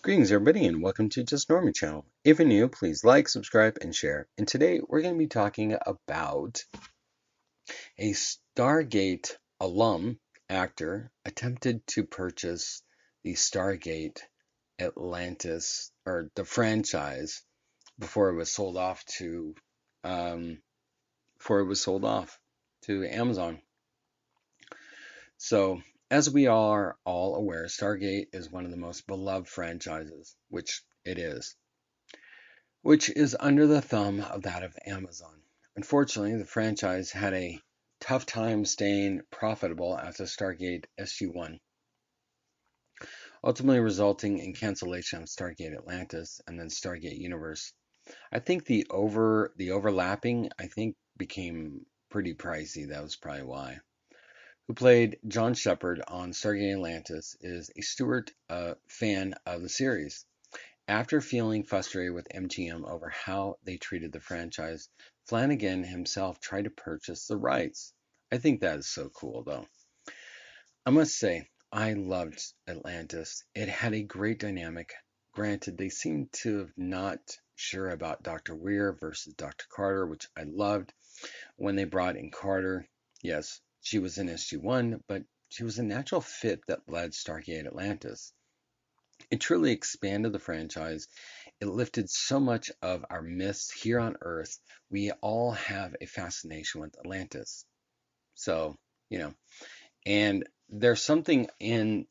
Greetings everybody and welcome to Just Normie channel. If you're new, please like, subscribe, and share. And today we're going to be talking about a Stargate alum actor attempted to purchase the Stargate Atlantis, or the franchise, before it was sold off to um, Amazon. So, as we are all aware, Stargate is one of the most beloved franchises, which it is, which is under the thumb of that of Amazon. Unfortunately, the franchise had a tough time staying profitable after Stargate SG-1, ultimately resulting in cancellation of Stargate Atlantis and then Stargate Universe. I think the overlapping became pretty pricey. That was probably why. Who played John Shepard on Stargate Atlantis is a Stewart fan of the series. After feeling frustrated with MGM over how they treated the franchise, Flanigan himself tried to purchase the rights. I think that is so cool, though. I must say, I loved Atlantis. It had a great dynamic. Granted, they seemed to have not sure about Dr. Weir versus Dr. Carter, which I loved. When they brought in Carter, yes, she was in SG-1, but she was a natural fit that led Stargate Atlantis. It truly expanded the franchise. It lifted so much of our myths here on Earth. We all have a fascination with Atlantis. So, you know, and there's something in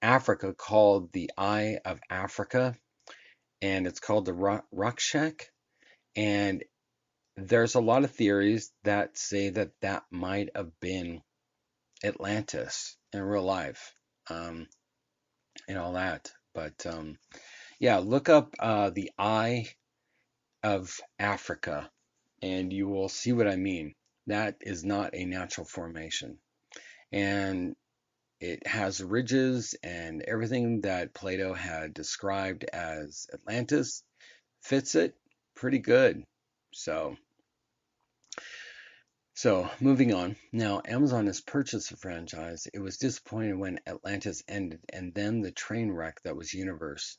Africa called the Eye of Africa, and it's called the Rakshak. And there's a lot of theories that say that that might have been Atlantis in real life, and all that. But yeah, look up the Eye of Africa, and you will see what I mean. That is not a natural formation. And it has ridges and everything that Plato had described as Atlantis fits it pretty good. So, moving on. Now, Amazon has purchased the franchise. It was disappointed when Atlantis ended and then the train wreck that was Universe.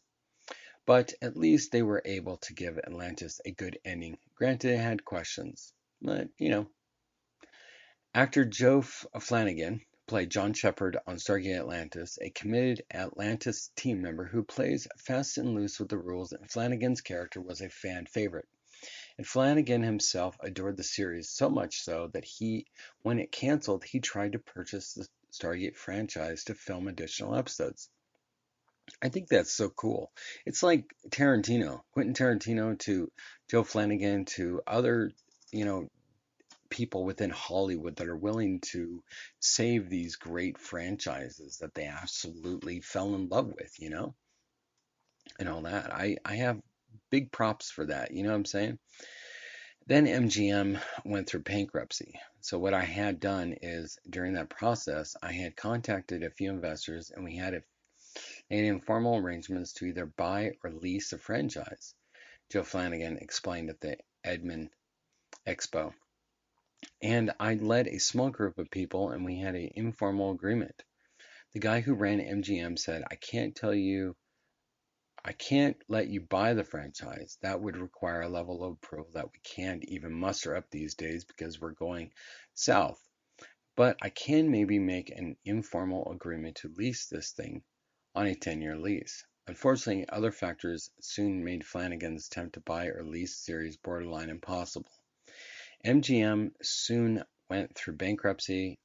But at least they were able to give Atlantis a good ending. Granted, it had questions, but Actor Joe Flanigan played John Shepard on Stargate Atlantis, a committed Atlantis team member who plays fast and loose with the rules, and Flanigan's character was a fan favorite. And Flanigan himself adored the series so much so that when it canceled, he tried to purchase the Stargate franchise to film additional episodes. I think that's so cool. It's like Quentin Tarantino to Joe Flanigan to other, you know, people within Hollywood that are willing to save these great franchises that they absolutely fell in love with, and all that. I have big props for that, you know what I'm saying? Then MGM went through bankruptcy. So what I had done is during that process, I had contacted a few investors and we had made informal arrangements to either buy or lease a franchise. Joe Flanigan explained at the Edmund Expo. And I led a small group of people and we had an informal agreement. The guy who ran MGM said, I can't let you buy the franchise. That would require a level of approval that we can't even muster up these days because we're going south. But I can maybe make an informal agreement to lease this thing on a 10-year lease. Unfortunately, other factors soon made Flanigan's attempt to buy or lease the series borderline impossible. MGM soon went through bankruptcy.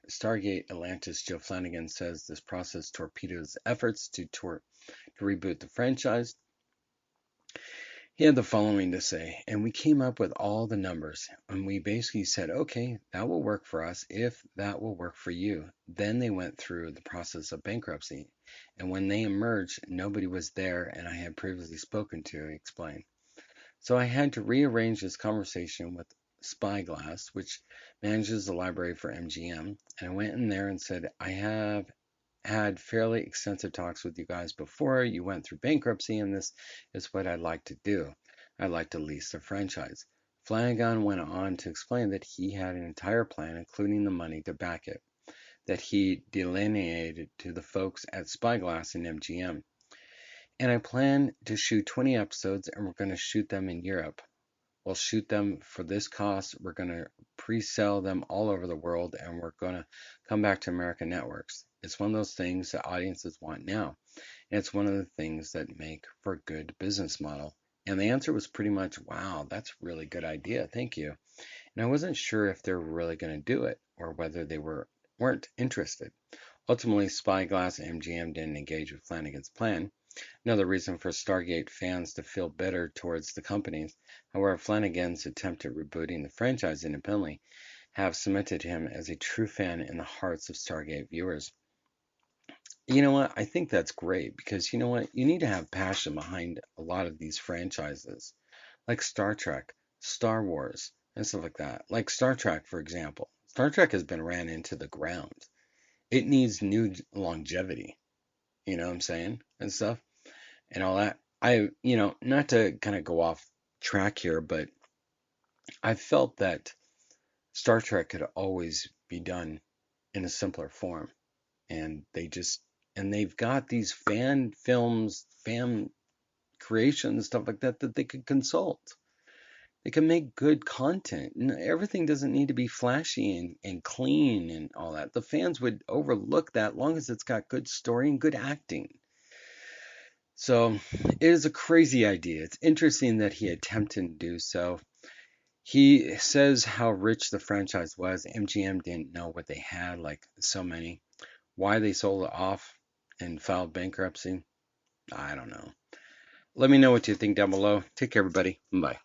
Stargate Atlantis Joe Flanigan says this process torpedoed his efforts to reboot the franchise. He had the following to say, and we came up with all the numbers, and we basically said, okay, that will work for us if that will work for you. Then they went through the process of bankruptcy, and when they emerged, nobody was there, and I had previously spoken to explain. So I had to rearrange this conversation with Spyglass, which manages the library for MGM, and I went in there and said, I have had fairly extensive talks with you guys before you went through bankruptcy, and this is what I'd like to do. I'd like to lease the franchise. Flanagan went on to explain that he had an entire plan, including the money to back it, that he delineated to the folks at Spyglass and MGM. And I plan to shoot 20 episodes, and we're going to shoot them in Europe. We'll shoot them for this cost. We're going to pre-sell them all over the world, and we're going to come back to American networks. It's one of those things that audiences want now. And it's one of the things that make for a good business model. And the answer was pretty much, wow, that's a really good idea. Thank you. And I wasn't sure if they were really going to do it or whether they weren't interested. Ultimately, Spyglass and MGM didn't engage with Flanigan's plan. Another reason for Stargate fans to feel bitter towards the companies. However, Flanigan's attempt at rebooting the franchise independently have cemented him as a true fan in the hearts of Stargate viewers. You know what? I think that's great because you know what? You need to have passion behind a lot of these franchises, like Star Trek, Star Wars, and stuff like that. Like Star Trek, for example. Star Trek has been ran into the ground. It needs new longevity, you know what I'm saying? And stuff and all that. Not to kind of go off track here, but I felt that Star Trek could always be done in a simpler form. And they've got these fan films, fan creations, stuff like that that they could consult. They can make good content. And everything doesn't need to be flashy and clean and all that. The fans would overlook that long as it's got good story and good acting. So it is a crazy idea. It's interesting that he attempted to do so. He says how rich the franchise was. MGM didn't know what they had, like so many. Why they sold it off and filed bankruptcy, I don't know. Let me know what you think down below. Take care, everybody. Bye.